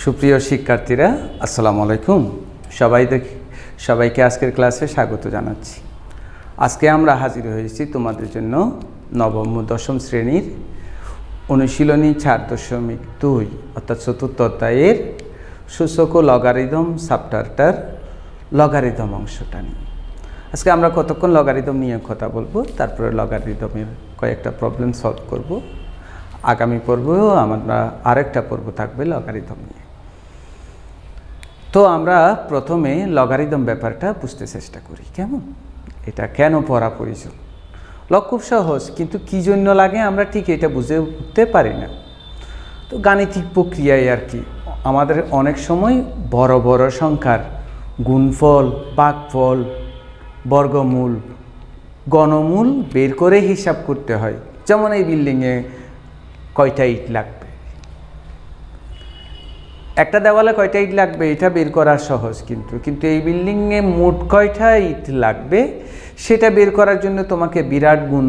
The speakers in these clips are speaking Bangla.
সুপ্রিয় শিক্ষার্থীরা আসসালামু আলাইকুম। সবাইকে আজকের ক্লাসে স্বাগত জানাচ্ছি। আজকে আমরা হাজির হয়েছি তোমাদের জন্য নবম ও দশম শ্রেণীর অনুশীলনী 4.2 অর্থাৎ চতুর্থ অধ্যায়ের সূচক ও লগারিদম চ্যাপ্টারটার লগারিদম অংশটা নিয়ে। আজকে আমরা কতক্ষণ লগারিদম নিয়ে কথা বলবো, তারপরে লগারিদমের কয়েকটা প্রবলেম সলভ করব। আগামী পর্বেও আমরা আরেকটা পর্ব থাকবে লগারিদম নিয়ে। তো আমরা প্রথমে লগারিদম ব্যাপারটা বুঝতে চেষ্টা করি। কেমন এটা কেন পড়া প্রয়োজন? খুব সহজ, কিন্তু কী জন্য লাগে আমরা ঠিক এটা বুঝে উঠতে পারি না। তো গাণিতিক প্রক্রিয়ায় আর কি আমাদের অনেক সময় বড় বড় সংখ্যার গুণফল, ভাগফল, বর্গমূল, গণমূল বের করে হিসাব করতে হয়। যেমন এই বিল্ডিংয়ে কয়টা ইট লাগবে, একটা দেওয়ালে কয়টা ইট লাগবে এটা বের করা সহজ, কিন্তু এই বিল্ডিংয়ে মোট কয়টা ইট লাগবে সেটা বের করার জন্য তোমাকে বিরাট গুণ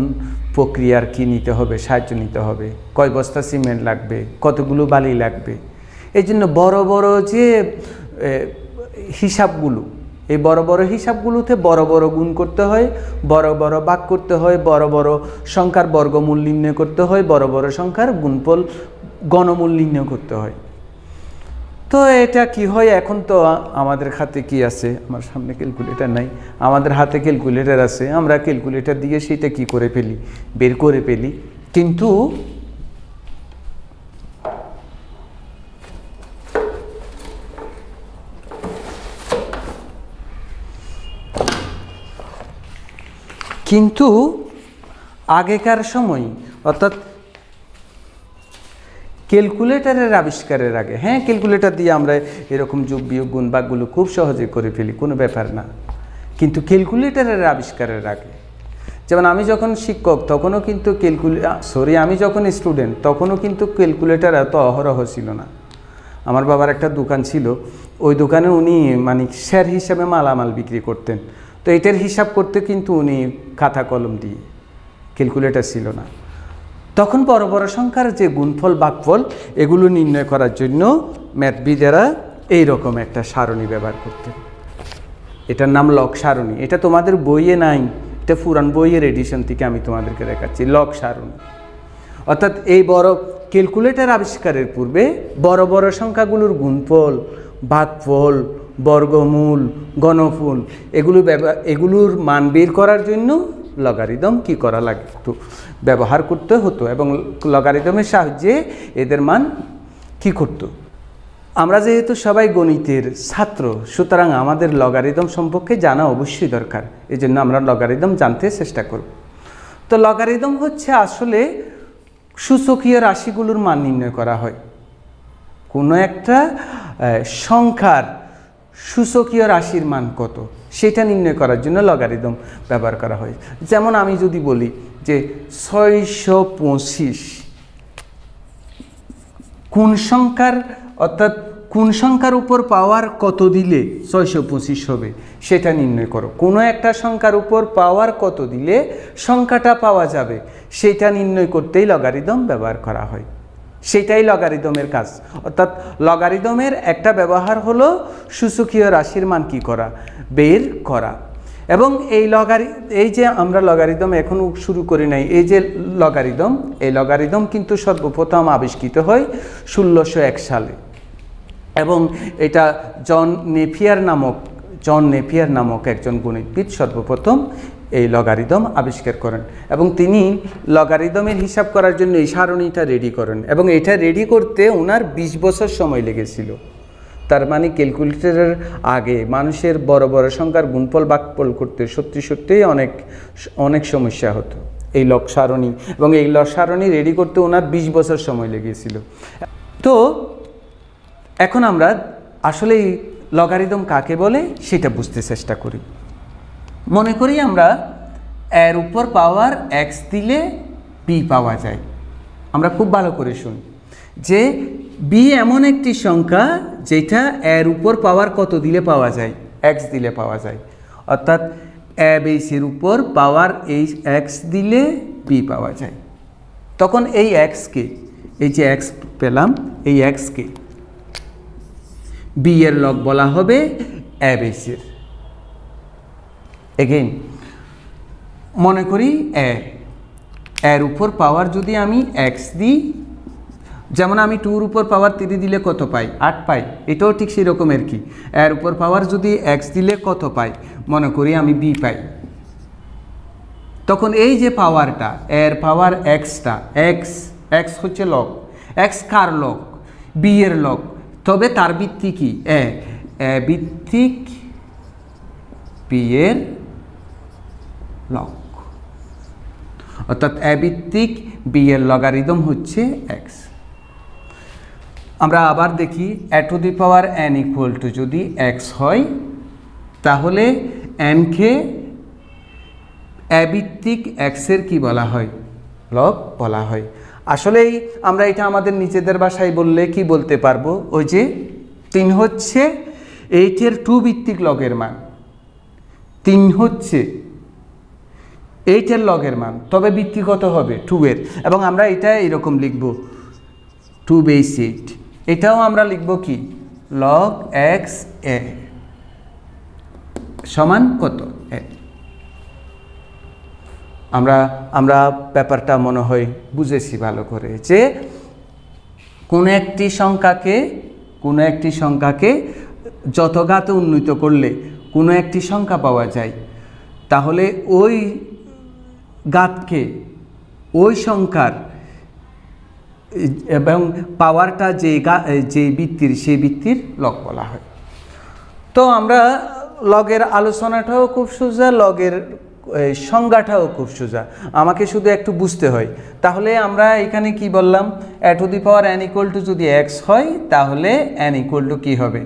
প্রক্রিয়ার কি নিতে হবে, সাহায্য নিতে হবে। কয় বস্তা সিমেন্ট লাগবে, কতগুলো বালি লাগবে। এই জন্য বড় বড় যে হিসাবগুলো, এই বড় বড় হিসাবগুলোতে বড় বড় গুণ করতে হয়, বড় বড় ভাগ করতে হয়, বড় বড় সংখ্যার বর্গমূল নির্ণয় করতে হয়, বড় বড় সংখ্যার গুণফল গণমূল নির্ণয় করতে হয়। তো এটা কি হয়, এখন তো আমাদের হাতে কি আছে, আমার সামনে ক্যালকুলেটর নাই, আমাদের হাতে ক্যালকুলেটর আছে, আমরা ক্যালকুলেটর দিয়ে সেটা কি করে ফেলি, বের করে ফেলি। কিন্তু আগেকার সময় অর্থাৎ ক্যালকুলেটরের আবিষ্কারের আগে, হ্যাঁ ক্যালকুলেটর দিয়ে আমরা এরকম যোগ বিয়োগ গুণ ভাগগুলো খুব সহজে করে ফেলি, কোনো ব্যাপার না। কিন্তু ক্যালকুলেটরের আবিষ্কারের আগে, যেমন আমি যখন শিক্ষক তখনও কিন্তু আমি যখন স্টুডেন্ট তখনও কিন্তু ক্যালকুলেটর এত অহরহ ছিল না। আমার বাবার একটা দোকান ছিল, ওই দোকানে উনি মানে শেয়ার হিসাবে মালামাল বিক্রি করতেন। তো এটার হিসাব করতে কিন্তু উনি খাতা কলম দিয়ে, ক্যালকুলেটর ছিল না। তখন বড় বড় সংখ্যার যে গুণফল ভাগফল এগুলো নির্ণয় করার জন্য ম্যাথবিদেরা এইরকম একটা সারণী ব্যবহার করতেন। এটার নাম লগ সারণী। এটা তোমাদের বইয়ে নাই, এটা পুরান বইয়ের এডিশন থেকে আমি তোমাদেরকে দেখাচ্ছি। লগ সারণী অর্থাৎ এই বড় ক্যালকুলেটর আবিষ্কারের পূর্বে বড় বড় সংখ্যাগুলোর গুণফল, ভাগফল, বর্গমূল, গণফল এগুলোর মান বের করার জন্য লগারিদম কি করা লাগতো, ব্যবহার করতে হতো। এবং লগারিদমের সাহায্যে এদের মান কি করতো। আমরা যেহেতু সবাই গণিতের ছাত্র, সুতরাং আমাদের লগারিদম সম্পর্কে জানা অবশ্যই দরকার। এই জন্য আমরা লগারিদম জানতে চেষ্টা করব। তো লগারিদম হচ্ছে আসলে সূচকীয় রাশিগুলোর মান নির্ণয় করা হয়। কোনো একটা সংখ্যার সূচকীয় রাশির মান কত সেটা নির্ণয় করার জন্য লগারিদম ব্যবহার করা হয়। যেমন আমি যদি বলি যে 625 কোন সংখ্যার অর্থাৎ কোন সংখ্যার উপর পাওয়ার কত দিলে 625 হবে সেটা নির্ণয় করো। কোনো একটা সংখ্যার উপর পাওয়ার কত দিলে সংখ্যাটা পাওয়া যাবে সেটা নির্ণয় করতেই লগারিদম ব্যবহার করা হয়। সেটাই লগারিদমের কাজ। অর্থাৎ লগারিদমের একটা ব্যবহার হলো সূচকীয় রাশির মান কি করা, বের করা। এবং এই যে আমরা লগারিদম এখন শুরু করি নাই, এই যে লগারিদম কিন্তু সর্বপ্রথম আবিষ্কৃত হয় 1601 সালে। এবং এটা জন নেপিয়ার নামক একজন গণিতবিদ সর্বপ্রথম এই লগারিদম আবিষ্কার করেন। এবং তিনি লগারিদমের হিসাব করার জন্য এই সারণীটা রেডি করেন। এবং এটা রেডি করতে ওনার 20 বছর সময় লেগেছিল। তার মানে ক্যালকুলেটরের আগে মানুষের বড় বড় সংখ্যার গুণফল ভাগফল করতে সত্যিই অনেক সমস্যা হতো এই লগ সারণী। এবং এই লগ সারণী রেডি করতে ওনার 20 বছর সময় লেগেছিল। তো এখন আমরা আসলে এই লগারিদম কাকে বলে সেটা বুঝতে চেষ্টা করি। মনে করি আমরা এর উপর পাওয়ার x দিলে b পাওয়া যায়। আমরা খুব ভালো করে শুনি যে b এমন একটি সংখ্যা যেটা এর উপর পাওয়ার কত দিলে পাওয়া যায়, x দিলে পাওয়া যায়। অর্থাৎ a বেসের উপর পাওয়ার x দিলে b পাওয়া যায়। তখন এই x কে, এই যে x পেলাম, এই x কে বি এর লগ বলা হবে এ বেসের। এগেইন মনে করি এর উপর পাওয়ার যদি আমি এক্স দিই, যেমন আমি 2-র উপর পাওয়ার 3 দিলে কত পাই? 8 পাই। এটাও ঠিক সেই রকমের কি, এর উপর পাওয়ার যদি এক্স দিলে কত পাই? মনে করি আমি বি পাই। তখন এই যে পাওয়ারটা, এর পাওয়ার এক্সটা, এক্স হচ্ছে লগ, এক্স কার লগ? বি এর লগ। তবে তার ভিত্তি কি? এ ভিত্তিক বি এর লগ, অর্থাৎ এ ভিত্তিক বি এর লগারিদম হচ্ছে এক্স। আমরা আবার দেখি a to the power n equal to যদি এক্স হয়, তাহলে এনকে এ ভিত্তিক এক্সের কি বলা হয়? লগ বলা হয়। আসলেই আমরা এটা আমাদের নিজেদের ভাষায় বললে কি বলতে পারবো? ওই যে 3 হচ্ছে 8-এর 2 ভিত্তিক লগের মান, 3 হচ্ছে 8-এর লগের মান, তবে ভিত্তি কত হবে? 2-এর। এবং আমরা এটা এরকম লিখব 2 বেস 8। এটাও আমরা লিখব কি? লগ এক্স এ সমান কত? এ। আমরা ব্যাপারটা মনে হয় বুঝেছি ভালো করে, যে কোনো একটি সংখ্যাকে যত ঘাতে উন্নীত করলে কোনো একটি সংখ্যা পাওয়া যায়, তাহলে ওই ঘাতকে ওই সংখ্যার এবং পাওয়ারটা যে ভিত্তির, সেই ভিত্তির লগ বলা হয়। তো আমরা লগের আলোচনাটাও খুব সোজা, লগের সংজ্ঞাটাও খুব সোজা, আমাকে শুধু একটু বুঝতে হয়। তাহলে আমরা এখানে কি বললাম? A to the power n equal to যদি এক্স হয়, তাহলে এন ইকুয়াল টু কী হবে?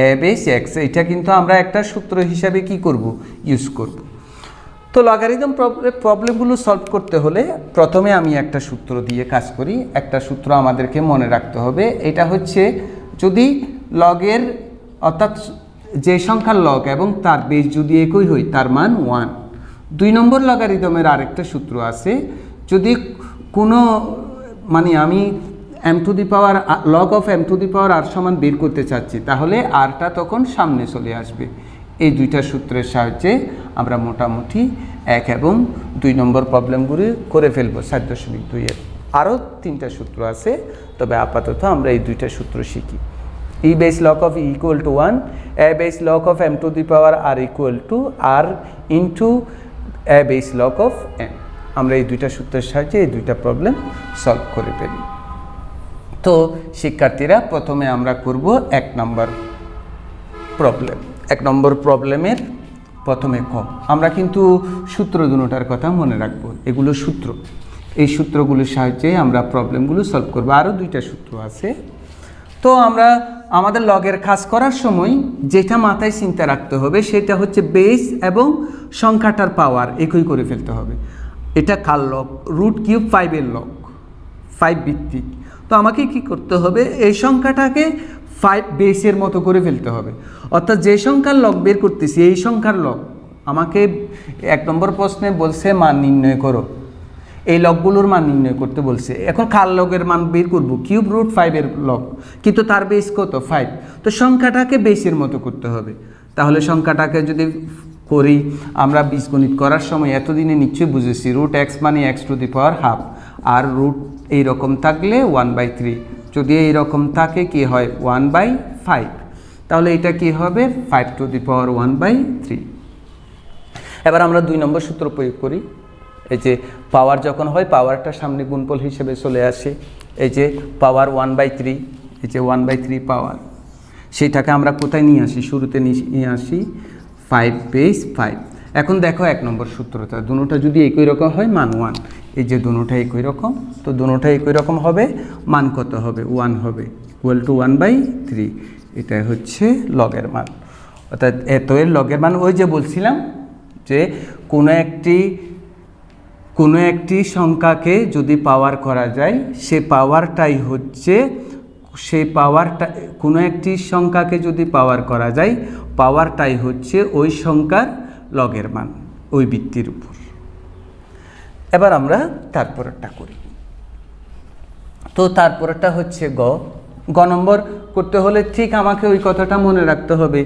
A base x. এটা কিন্তু আমরা একটা সূত্র হিসাবে কি করব? ইউজ করব। তো লগারিদম প্রবলেমগুলো সলভ করতে হলে প্রথমে আমি একটা সূত্র দিয়ে কাজ করি। একটা সূত্র আমাদেরকে মনে রাখতে হবে, এটা হচ্ছে যদি লগের, অর্থাৎ যে সংখ্যার লগ এবং তার বেস যদি একই হয়, তার মান 1। 2 নম্বর লগারিদমের আরেকটা সূত্র আছে, যদি কোনো আমি m to the power log of m to the power r সমান বের করতে চাচ্ছি, তাহলে আরটা তখন সামনে চলে আসবে। এই দুইটা সূত্রের সাহায্যে আমরা মোটামুটি 1 এবং 2 নম্বর প্রবলেমগুলি করে ফেলবো 7.2-এর। আরও 3টা সূত্র আছে, তবে আপাতত আমরা এই 2টা সূত্র শিখি। E base log of E equal to 1, A base log of m to the power r equal to r into A base log of n। আমরা এই 2টা সূত্রের সাহায্যে এই 2টা প্রবলেম সলভ করে ফেলি। তো শিক্ষার্থীরা, প্রথমে আমরা করব 1 নম্বর প্রবলেম। 1 নম্বর প্রবলেমের প্রথমে ক। আমরা কিন্তু সূত্র দুটোটার কথা মনে রাখব, এগুলো সূত্র। এই সূত্রগুলোর সাহায্যে আমরা প্রবলেমগুলো সলভ করব। আরও 2টা সূত্র আছে। তো আমরা আমাদের লগের কাজ করার সময় যেটা মাথায় চিন্তা রাখতে হবে, সেটা হচ্ছে বেস এবং সংখ্যাটার পাওয়ার একই করে ফেলতে হবে। এটা কার লগ? √3 5-এর লগ, 5 ভিত্তিক। তো আমাকে কি করতে হবে? এই সংখ্যাটাকে 5 বেসের মতো করে ফেলতে হবে। অর্থাৎ যে সংখ্যার লগ বের করতেছি, এই সংখ্যার লগ আমাকে 1 নম্বর প্রশ্নে বলছে মান নির্ণয় করো, এই লগগুলোর মান নির্ণয় করতে বলছে। এখন কার লগের মান বের করব? √5-এর লগ, কিন্তু তার বেস কত? 5। তো সংখ্যাটাকে বেসের মতো করতে হবে। তাহলে সংখ্যাটাকে যদি করি, আমরা বীজগণিত করার সময় এতদিনে নিশ্চয়ই বুঝেছি √x মানে x to the power half, আর রুট এইরকম থাকলে 1/3, যদি এইরকম থাকে কি হয়? 1/5। তাহলে এটা কি হবে? 5 টু দি পাওয়ার 1/3। এবার আমরা 2 নম্বর সূত্র প্রয়োগ করি। এই যে পাওয়ার যখন হয়, পাওয়ারটা সামনে গুণফল হিসেবে চলে আসে। এই যে পাওয়ার 1/3, এই যে 1/3 পাওয়ার, সেটাকে আমরা কোথায় নিয়ে আসি? শুরুতে নিয়ে আসি 5 বেস 5। এখন দেখো 1 নম্বর সূত্রটা, দুটোটা যদি একই রকম হয়, মান 1। এই যে দুটোটা একই রকম, তো দুটোটা একই রকম হবে, মান কত হবে? 1 হবে, ইকুয়াল টু 1/3। এটা হচ্ছে লগের মান, অর্থাৎ এত এর লগের মান। ওই যে বলছিলাম যে কোনো একটি সংখ্যাকে যদি পাওয়ার করা যায়, সে পাওয়ারটাই হচ্ছে, সেই পাওয়ারটা, কোনো একটি সংখ্যাকে যদি পাওয়ার করা যায়, পাওয়ারটাই হচ্ছে ওই সংখ্যার লগের মান, ওই ভিত্তির উপর। এবার আমরা তারপরেরটা করি। তো তারপরেরটা হচ্ছে গ। গ নম্বর করতে হলে ঠিক আমাকে ওই কথাটা মনে রাখতে হবে,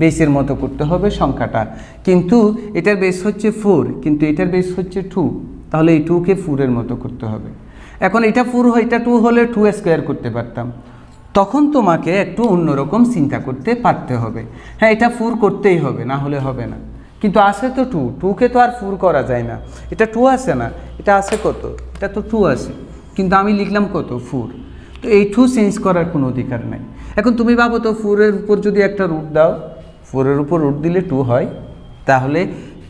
বেসের মতো করতে হবে সংখ্যাটা, কিন্তু এটার বেস হচ্ছে 4 কিন্তু এটার বেস হচ্ছে 2, তাহলে এই 2কে 4-এর মতো করতে হবে। এখন এটা 4 হয়, এটা 2 হলে 2 স্কোয়ার করতে পারতাম, তখন তোমাকে একটু অন্যরকম চিন্তা করতে পারতে হবে। হ্যাঁ, এটা 4 করতেই হবে, না হলে হবে না, কিন্তু আছে তো 2কে তো আর 4 করা যায় না, এটা 2 আছে না, এটা আছে কত, এটা তো 2 আছে, কিন্তু আমি লিখলাম কত 4, তো এই 2 চেঞ্জ করার কোনো অধিকার নাই। এখন তুমি ভাবো তো 4-এর উপর যদি একটা রুট দাও, 4-এর উপর রুট দিলে 2 হয়,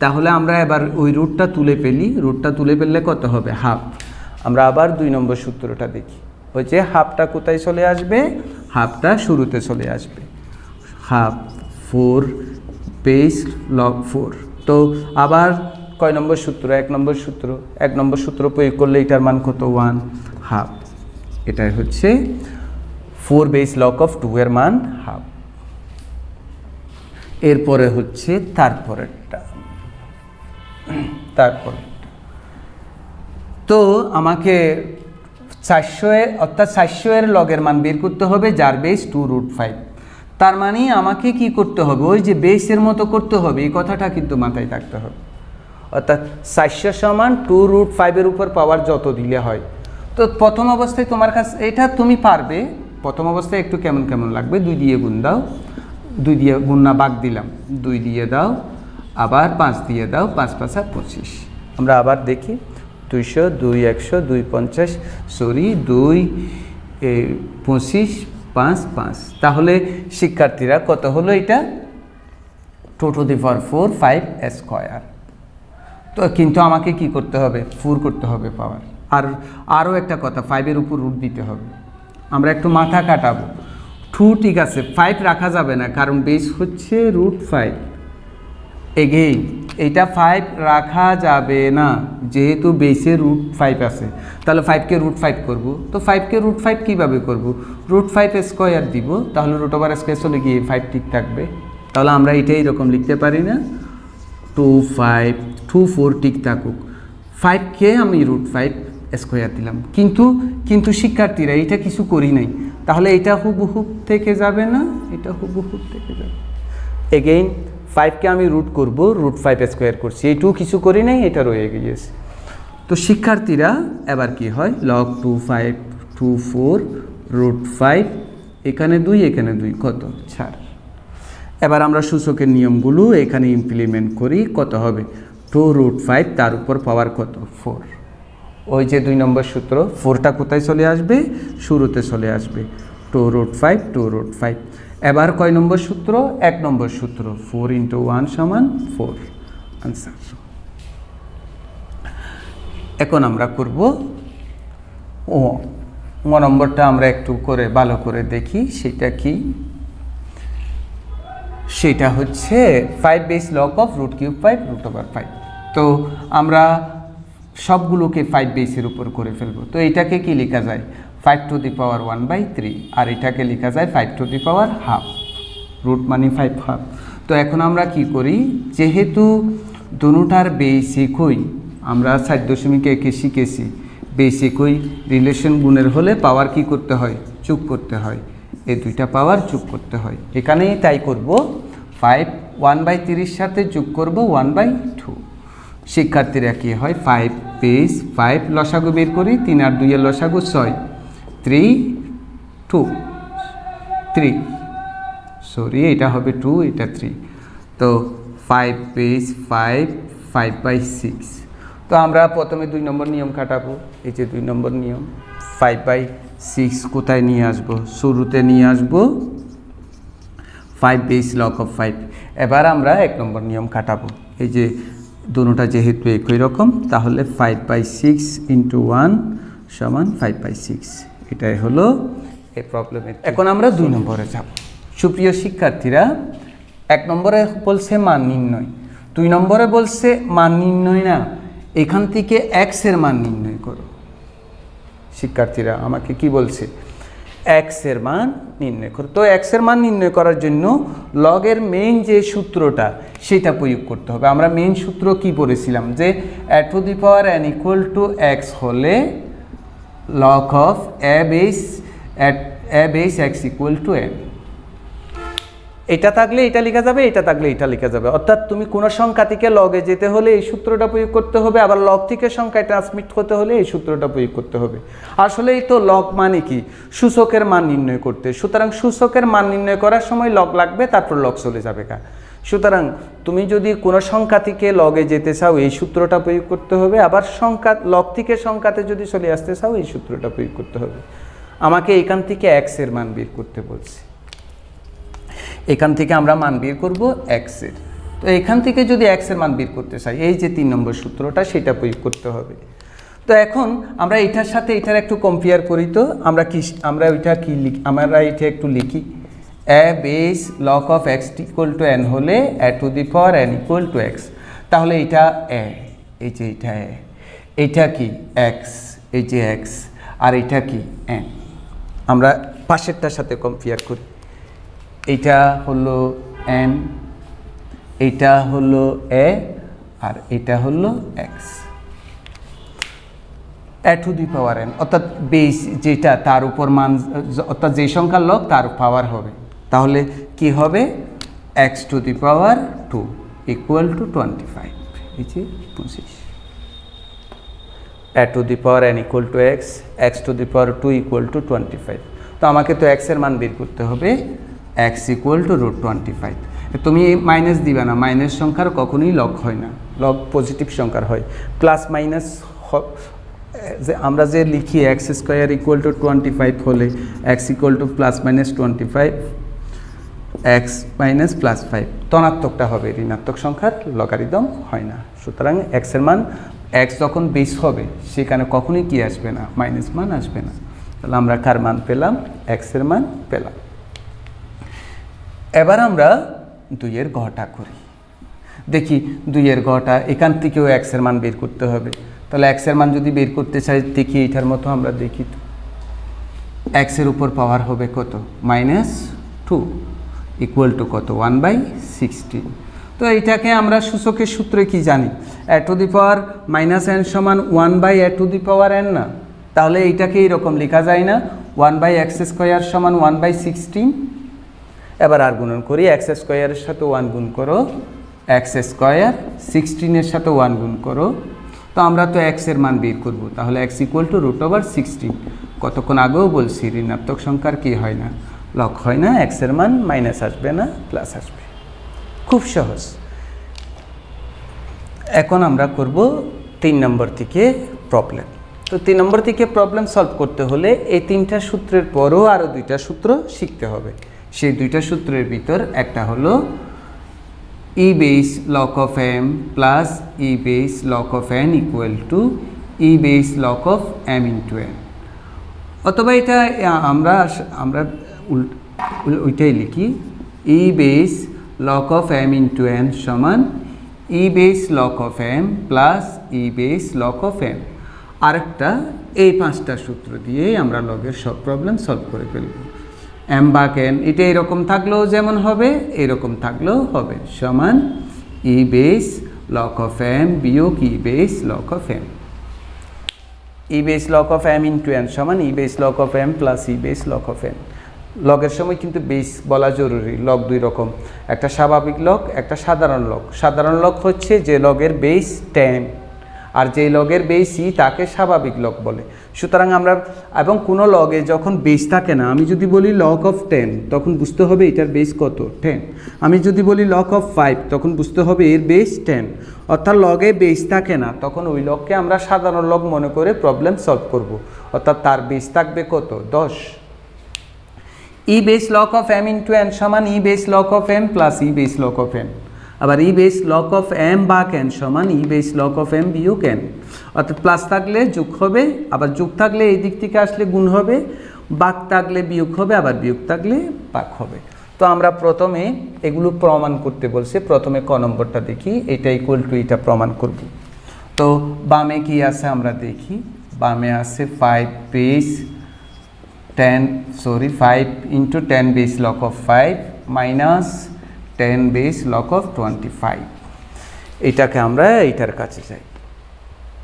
তাহলে আমরা এবার ওই রুটটা তুলে ফেলি, রুটটা তুলে ফেললে কত হবে, হাফ। আমরা আবার 2 নম্বর সূত্রটা দেখি, ওই যে হাফটা কোথায় চলে আসবে, হাফটা শুরুতে চলে আসবে, হাফ 4 বেস লগ 4। তো আবার কয় নম্বর সূত্র, 1 নম্বর সূত্র, 1 নম্বর সূত্র প্রয়োগ করলে এটার মান কত 1 হাফ, এটাই হচ্ছে 4 বেস লগ অফ 2 এর মান হাফ। এরপরে হচ্ছে তারপরেরটা, তো আমাকে 400 অর্থাৎ 400 এর লগের মান বের করতে হবে, যার বেস 2√5। তার মানে আমাকে কি করতে হবে, ওই যে বেসের মতো করতে হবে, এই কথাটা কিন্তু মাথায় থাকতে হবে। অর্থাৎ 400 সমান 2√5-এর উপর পাওয়ার যত দিলে হয়। তো প্রথম অবস্থায় তোমার কাছে এটা তুমি পারবে, প্রথম অবস্থায় একটু কেমন কেমন লাগবে, 2 দিয়ে গুণ দাও, 2 দিয়ে গুণ না বাগ দিলাম, 2 দিয়ে দাও, আবার 5 দিয়ে দাও, 5 5 25। আমরা আবার দেখি, 200 2 100 2 50, সরি 2 25 5 5। তাহলে শিক্ষার্থীরা কত হলো, এটা 2⁴ 5 স্কোয়ার। তো কিন্তু আমাকে কি করতে হবে, 4 করতে হবে পাওয়ার। আর আরও একটা কথা, 5-এর উপর রুট দিতে হবে। আমরা একটু মাথা কাটাবো, 2 ঠিক আছে, 5 রাখা যাবে না, কারণ বেস হচ্ছে √5। এগেইন এইটা 5 রাখা যাবে না, যেহেতু বেসে √5 আছে, তাহলে 5কে √5 করব। তো 5কে √5 কীভাবে করব, √5 স্কোয়ার দিব, তাহলে √স্কোয়ার চলে গিয়ে 5 ঠিক থাকবে। তাহলে আমরা এটা এইরকম লিখতে পারি না, 2 5 2 4 ঠিক থাকুক, 5কে আমি √5 স্কোয়ার দিলাম, কিন্তু শিক্ষার্থীরা এইটা কিছু করি নাই, তাহলে এটা হুবহুব থেকে যাবে না, এটা হুবহুব থেকে যাবে। এগেইন 5কে আমি রুট করব, √5 স্কোয়ার করছি, এই 2 কিছু করি নাই, এটা রয়ে গিয়েছে। তো শিক্ষার্থীরা এবার কি হয়, log 2 5 2 4 √5, এখানে 2 এখানে 2 কত 4। এবার আমরা সূচকের নিয়মগুলো এখানে ইমপ্লিমেন্ট করি, কত হবে 2√5, তার উপর পাওয়ার কত 4। ওই যে 2 নম্বর সূত্র, 4টা কোথায় চলে আসবে, শুরুতে চলে আসবে, 2√5 2√5। এবার কয় নম্বর সূত্র, 1 নম্বর সূত্র, 4 × 1 = 4, আনসার। এখন আমরা করব ও নম্বরটা, আমরা একটু করে ভালো করে দেখি সেটা কি। সেটা হচ্ছে 5 বেস লগ অফ √5 √5। তো আমরা সবগুলোকে 5 বেসের উপর করে ফেলব। তো এটাকে কি লেখা যায়, 5⁻1/3, আর এটাকে লেখা যায় 5⁻½ রুট মানে 5 হাফ। তো এখন আমরা কি করি, যেহেতু দুটার বেস একই, আমরা 4.1 শিখেছি, বেস একই, রিলেশন গুণের হলে পাওয়ার কি করতে হয়, যোগ করতে হয়, এই দুইটা পাওয়ার যোগ করতে হয়। এখানেই তাই করব, 5 1/3 সাথে যোগ করব 1/2। শিক্ষার্থীরা কি হয়, 5 বেস 5 লসাগু বের করি, 3 আর 2 এর লসাগু 6, 3 2 3, সরি এটা হবে 2, এটা 3। তো 5 বেস 5 5/6। তো আমরা প্রথমে 2 নম্বর নিয়ম খাটাবো, এই যে 2 নম্বর নিয়ম, 5/6 কোথায় নিয়ে আসবো, শুরুতে নিয়ে আসবো, 5 বেস লগ অফ 5। এবার আমরা 1 নম্বর নিয়ম খাটাবো, এই যে দুটোটা যেহেতু একই রকম, তাহলে 5/6 × 1 = 5/6। এটাই হলো এই প্রবলেমের। এখন আমরা 2 নম্বরে যাব। সুপ্রিয় শিক্ষার্থীরা, 1 নম্বরে বলছে মান নির্ণয়, 2 নম্বরে বলছে মান নির্ণয় না, এখান থেকে x এর মান নির্ণয় করো। শিক্ষার্থীরা আমাকে কি বলছে, x এর মান নির্ণয় করো। তো x এর মান নির্ণয় করার জন্য লগের মেইন যে সূত্রটা সেটা প্রয়োগ করতে হবে। আমরা মেইন সূত্র কি পড়েছিলাম, যে n = x হলে log of a base A base x equal to N. এটা থাকলে এটা লেখা যাবে, এটা থাকলে এটা লেখা যাবে। অর্থাৎ তুমি কোনো সংখ্যা থেকে লগে যেতে হলে এই সূত্রটা প্রয়োগ করতে হবে, আবার লগ থেকে সংখ্যায় ট্রান্সমিট হতে হলে এই সূত্রটা প্রয়োগ করতে হবে। আসলে এই তো লগ মানে কি, সূচকের মান নির্ণয় করতে। সুতরাং সূচকের মান নির্ণয় করার সময় লগ লাগবে, তারপর লগ চলে যাবে কা। সুতরাং তুমি যদি কোনো সংখ্যা থেকে লগে যেতে চাও এই সূত্রটা প্রয়োগ করতে হবে, আবার সংখ্যা লগ থেকে সংখ্যাতে যদি চলে আসতে চাও এই সূত্রটা প্রয়োগ করতে হবে। আমাকে এখান থেকে এক্স এর মান বের করতে বলছি, এখান থেকে আমরা মান বের করব এক্স এর। তো এখান থেকে যদি এক্স এর মান বের করতে চাই, এই যে 3 নম্বর সূত্রটা সেটা প্রয়োগ করতে হবে। তো এখন আমরা এটার সাথে এটার একটু কম্পেয়ার করি। তো আমরা ওইটা কি লিখি, আমরা এটা একটু লিখি, a base log of x equal to n হলে a to the power n equal to x. তাহলে এটা এ, এই যে এটা এ, এটা কি এক্স, এই যে এক্স, আর এটা কি এন। আমরা পাশেরটার সাথে কম্পেয়ার করি, এটা হলো এন, এটা হলো এ, আর এটা হলো x. A to the power N অর্থাৎ বেস যেটা তার উপর মান, অর্থাৎ যে সংখ্যার লগ তার পাওয়ার হবে। তাহলে কি হবে, x to the power 2 equal to 25, এই যে 25। A to the power n equal to x, x to the power 2 equal to 25। তো আমাকে তো এক্স এর মান বের করতে হবে, এক্স ইকুয়াল টু √25। তুমি মাইনাস দিবে না, মাইনাস সংখ্যার কখনোই লগ হয় না, লগ পজিটিভ সংখ্যার হয়। প্লাস মাইনাস যে আমরা যে লিখি এক্স স্কোয়ার ইকুয়াল টু 25 হলে x equal two plus minus 25, x minus plus 5 ধনাত্মকটা হবে, ঋণাত্মক সংখ্যার লগারিদম হয় না। সুতরাং এক্সের মান, এক্স যখন বেস হবে সেখানে কখনোই কি আসবে না, মাইনাস মান আসবে না। তাহলে আমরা কার মান পেলাম, এক্সের মান পেলাম। এবার আমরা 2 এর ঘটা করি, দেখি 2 এর ঘটা, এখান থেকেও এক্সের মান বের করতে হবে। তাহলে এক্সের মান যদি বের করতে চাই, দেখি এইটার মতো আমরা দেখি, এক্সের উপর পাওয়ার হবে কত, -2 ইকুয়াল টু কত, 1/16। তো এইটাকে আমরা সূচকের সূত্রে কি জানি, এ টু দি পাওয়ার -n সমান 1/a two the power n না। তাহলে এইটাকে এইরকম লেখা যায় না, 1/x² সমান 1/16। এবার আর গুণন করি, এক্স স্কোয়ারের সাথে 1 গুণ করো, এক্স স্কোয়ার 16 এর সাথে 1 গুণ করো। তো আমরা তো এক্স এর মান বের করব, তাহলে এক্স ইকুয়াল টু √16। কতক্ষণ আগেও বলছি ঋণাত্মক সংখ্যার কি হয় না, লগ হয় না, এক্স এর মান মাইনাস আসবে না, প্লাস আসবে। খুব সহজ। এখন আমরা করব 3 নম্বর থেকে প্রবলেম। তো 3 নম্বর থেকে প্রবলেম সলভ করতে হলে এই 3টা সূত্রের পরও আরও 2টা সূত্র শিখতে হবে। সেই 2টা সূত্রের ভিতর একটা হলো e base log of m plus e base log of n equal to e base log of m into n। অথবা এটা আমরা ওইটাই লিখি, e base log of m into n সমান e base log of m plus e base log of m। আরেকটা, এই 5টা সূত্র দিয়েই আমরা লগের সব প্রবলেম সলভ করে ফেলব। m বা n এটা এরকম থাকলেও যেমন হবে, এরকম থাকলেও হবে, সমান e base log of m বিয়োগ e base log of m। e base log of m into n সমান e base log of m plus e base log of n। লগের সময় কিন্তু বেস বলা জরুরি। লগ 2 রকম, একটা স্বাভাবিক লগ, একটা সাধারণ লগ। সাধারণ লগ হচ্ছে যে লগের বেস 10, আর যেই লগের বেস ই তাকে স্বাভাবিক লগ বলে। সুতরাং আমরা, এবং কোনো লগে যখন বেস থাকে না, আমি যদি বলি লগ অফ 10 তখন বুঝতে হবে এটার বেস কত, 10। আমি যদি বলি লগ অফ 5 তখন বুঝতে হবে এর বেস 10। অর্থাৎ লগে বেস থাকে না, তখন ওই লগকে আমরা সাধারণ লগ মনে করে প্রবলেম সলভ করব। অর্থাৎ তার বেস থাকবে কত, 10। e base log of m into n সমান e base log of m plus e base log of n। আবার e base log of m বা n সমান e base log of m বিয়োগ n। অর্থাৎ প্লাস থাকলে যোগ হবে, আবার যোগ থাকলে এই দিক থেকে আসলে গুণ হবে, ভাগ থাকলে বিয়োগ হবে, আবার বিয়োগ থাকলে ভাগ হবে। তো আমরা প্রথমে এগুলো প্রমাণ করতে বলছে। প্রথমে ক নম্বরটা দেখি, এটা ইকুয়াল টু এটা প্রমাণ করব। তো বামে কি আছে আমরা দেখি, বামে আছে 5 into 10 base log of 5 minus 10 base log of 25। এটাকে আমরা এইটার কাছে যাই,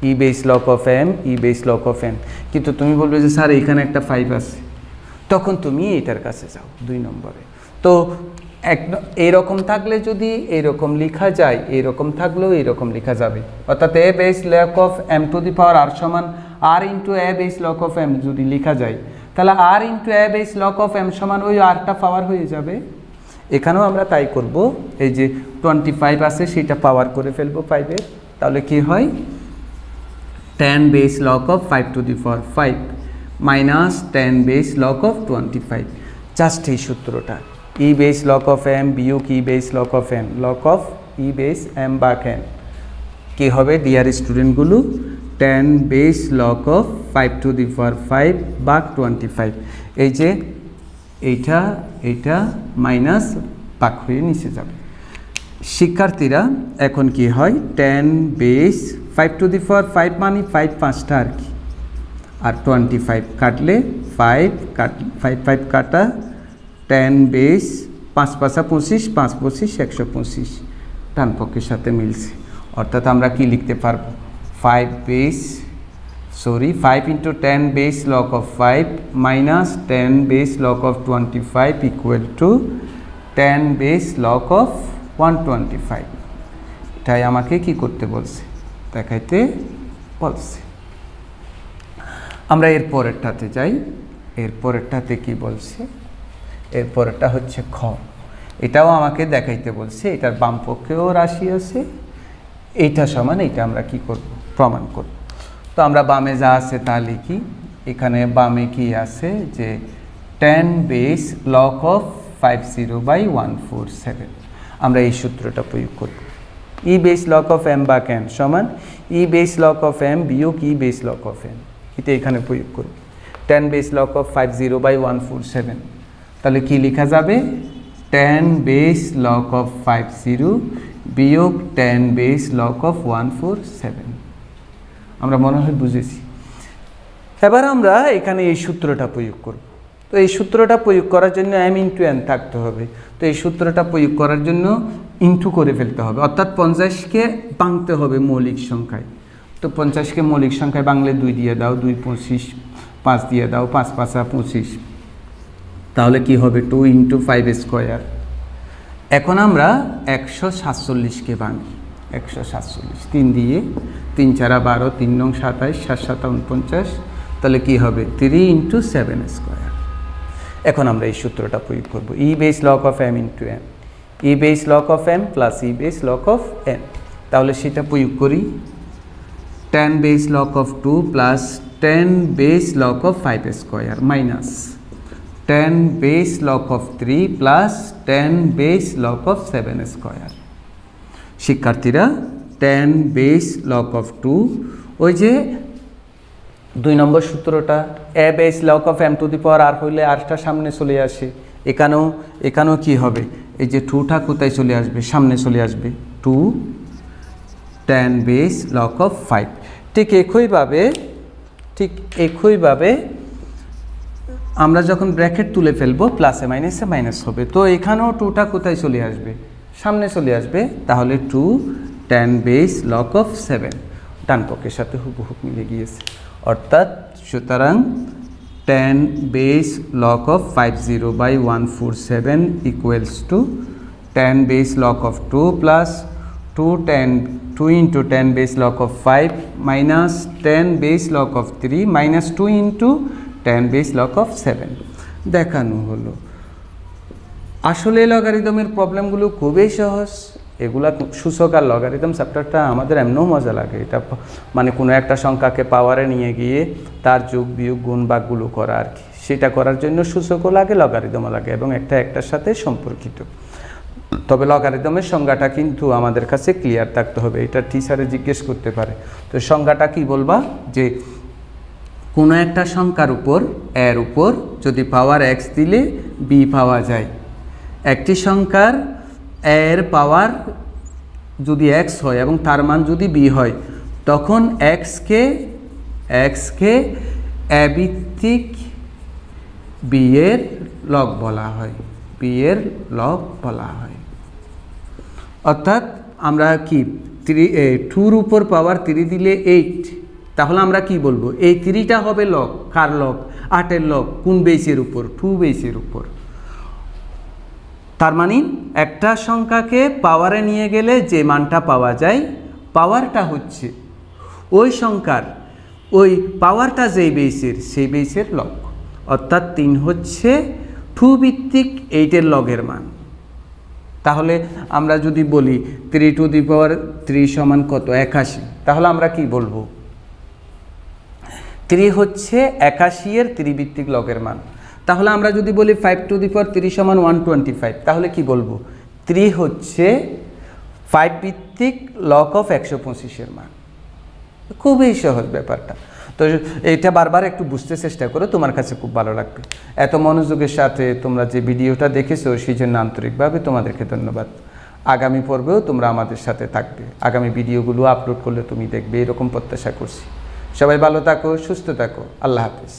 e base log of m, e base log of n। কিন্তু তুমি বলবে যে স্যার এইখানে একটা 5 আছে, তখন তুমি এটার কাছে যাও 2 নম্বরে। তো এইরকম থাকলে যদি এইরকম লেখা যায়, এইরকম থাকলেও এইরকম লেখা যাবে, অর্থাৎ a base log of m two the power r সমান r into a base log of m যদি লেখা যায়, তাহলে r into a base log of m সমান ওই rটা পাওয়ার হয়ে যাবে। এখানেও আমরা তাই করব, এই যে 25 আছে সেটা পাওয়ার করে ফেলবো 5-এর, তাহলে কি হয় 10 base log of 5 to the power 5 minus 10 base log of 25, just এই সূত্রটা e base log of m বিয়োগ e base log of n, log of e base m বাক n কি হবে ডিয়ার স্টুডেন্টগুলো 10 base log of 5 to the power 5 বাক 25, এই যে এইটা মাইনাস বাক হয়ে নিচে যাবে। শিক্ষার্থীরা এখন কি হয় 10 বেস 5 টু দি পাওয়ার 5 মানে 5 5টা আর কি, আর 25 কাটলে 5 কাটা 10 বেস 5 5 25 5 25 125 ডান পক্ষের সাথে মিলছে, অর্থাৎ আমরা কি লিখতে পারবো 5 into 10 base log of 5 minus 10 base log of 25 equal to 10 base log of 125, এটাই আমাকে কি করতে বলছে দেখাইতে বলছে। আমরা এর পরেরটাতে যাই, এর পরেরটাতে কি বলছে, এর পরেরটা হচ্ছে খ, এটাও আমাকে দেখাইতে বলছে, এটার বাম পক্ষেও রাশি আছে, এইটা সমান এইটা আমরা কি করব প্রমাণ করব। তো আমরা বামে যা আছে তা লিখি, এখানে বামে কি আছে যে 10 বেস লগ অফ 50/147, আমরা এই সূত্রটা প্রয়োগ করব, e base log of m বাক n সমান ই বেস লগ অফ m বিয়োগ e base log of n, এটা এখানে প্রয়োগ করব 10 বেস লগ অফ 50/147, তাহলে কি লেখা যাবে 10 বেস লগ অফ 50 বিয়োগ 10 বেস লগ অফ 147, আমরা মনে হয় বুঝেছি। এবার আমরা এখানে এই সূত্রটা প্রয়োগ করব, তো এই সূত্রটা প্রয়োগ করার জন্য m ইন্টু n থাকতে হবে, তো এই সূত্রটা প্রয়োগ করার জন্য ইন্টু করে ফেলতে হবে, অর্থাৎ 50কে ভাঙতে হবে মৌলিক সংখ্যায়, তো 50কে মৌলিক সংখ্যায় ভাঙলে 2 দিয়ে দাও 2 25, 5 দিয়ে দাও 5 5 25, তাহলে কি হবে 2 ইন্টু 5 স্কোয়ার। এখন আমরা 147কে ভাঙি, 147 3 দিয়ে 3 4 12 3 9 27 7 7 49, তাহলে কি হবে 3 ইন্টু 7 স্কোয়ার। এখন আমরা এই সূত্রটা প্রয়োগ করব, e base log of m into n, e base log of m plus e base log of n, তাহলে সেটা প্রয়োগ করি 10 base log of 2 plus 10 base log of 5 square minus 10 base log of 3 plus 10 base log of 7 square. শিক্ষার্থীরা 10 বেস লগ অফ 2, ওই যে 2 নম্বর সূত্রটা a base log of m two the power r হইলে rটা সামনে চলে আসে, এখানেও কি হবে এই যে 2টা কোথায় চলে আসবে সামনে চলে আসবে 2 10 বেস লগ অফ 5, ঠিক একইভাবে আমরা যখন ব্র্যাকেট তুলে ফেলবো প্লাসে মাইনাসে মাইনাস হবে, তো এখানেও 2টা কোথায় চলে আসবে সামনে চলে আসবে, তাহলে 2 10 বেস লগ অফ 7 ডান পক্ষের সাথে হুবহু মিলে গিয়েছে, অর্থাৎ সুতরাং 10 base log of 50/147 equals to 10 base log of 2 plus 2 into 10 base log of 5 minus 10 base log of 3 minus 2 into 10 base log of 7 দেখানো হলো। আসলে লগারিদমের প্রবলেমগুলো খুবই সহজ, এগুলা সূচক আর লগারিদম চ্যাপ্টারটা আমাদের এমনও মজা লাগে, এটা মানে কোনো একটা সংখ্যাকে পাওয়ারে নিয়ে গিয়ে তার যোগ বিয়োগ গুণ ভাগগুলো করা আর কি, সেটা করার জন্য সূচকও লাগে লগারিদমও লাগে এবং একটার সাথে সম্পর্কিত। তবে লগারিদমের সংজ্ঞাটা কিন্তু আমাদের কাছে ক্লিয়ার থাকতে হবে, এটা টিচারে জিজ্ঞেস করতে পারে, তো সংজ্ঞাটা কি বলবা যে কোনো একটা সংখ্যার উপর এর উপর যদি পাওয়ার x দিলে b পাওয়া যায়, একটি সংখ্যার এর পাওয়ার যদি x হয় এবং তার মান যদি b হয়, তখন x কে a ভিত্তিক b এর লগ বলা হয়, b এর লগ বলা হয়। অর্থাৎ আমরা কি 2 উপর পাওয়ার 3 দিলে 8, তাহলে আমরা কি বলবো এই 3টা হবে লগ, কার লগ 8-এর লগ কোন বেসের উপর? 2 বেসের উপর। তার মানে একটা সংখ্যাকে পাওয়ারে নিয়ে গেলে যে মানটা পাওয়া যায়, পাওয়ারটা হচ্ছে ওই সংখ্যার ওই পাওয়ারটা যেই বেসের সেই বেসের লগ। অর্থাৎ 3 হচ্ছে 2 ভিত্তিক 8-এর লগের মান। তাহলে আমরা যদি বলি 3 টু দি পাওয়ার 3 সমান কত? 81। তাহলে আমরা কি বলবো? 3 হচ্ছে 81-এর 3 ভিত্তিক লগের মান। তাহলে আমরা যদি বলি 5 টু দি পাওয়ার 3 সমান 125, তাহলে কি বলবো? 3 হচ্ছে 5 ভিত্তিক লগ অফ 125-এর মান। খুবই সহজ ব্যাপারটা। তো এটা বারবার একটু বুঝতে চেষ্টা করো, তোমার কাছে খুব ভালো লাগবে। এত মনোযোগের সাথে তোমরা যে ভিডিওটা দেখেছো সেই জন্য আন্তরিকভাবে তোমাদেরকে ধন্যবাদ। আগামী পর্বেও তোমরা আমাদের সাথে থাকবে, আগামী ভিডিওগুলো আপলোড করলে তুমি দেখবে, এরকম প্রত্যাশা করছি। সবাই ভালো থাকো, সুস্থ থাকো। আল্লাহ হাফেজ।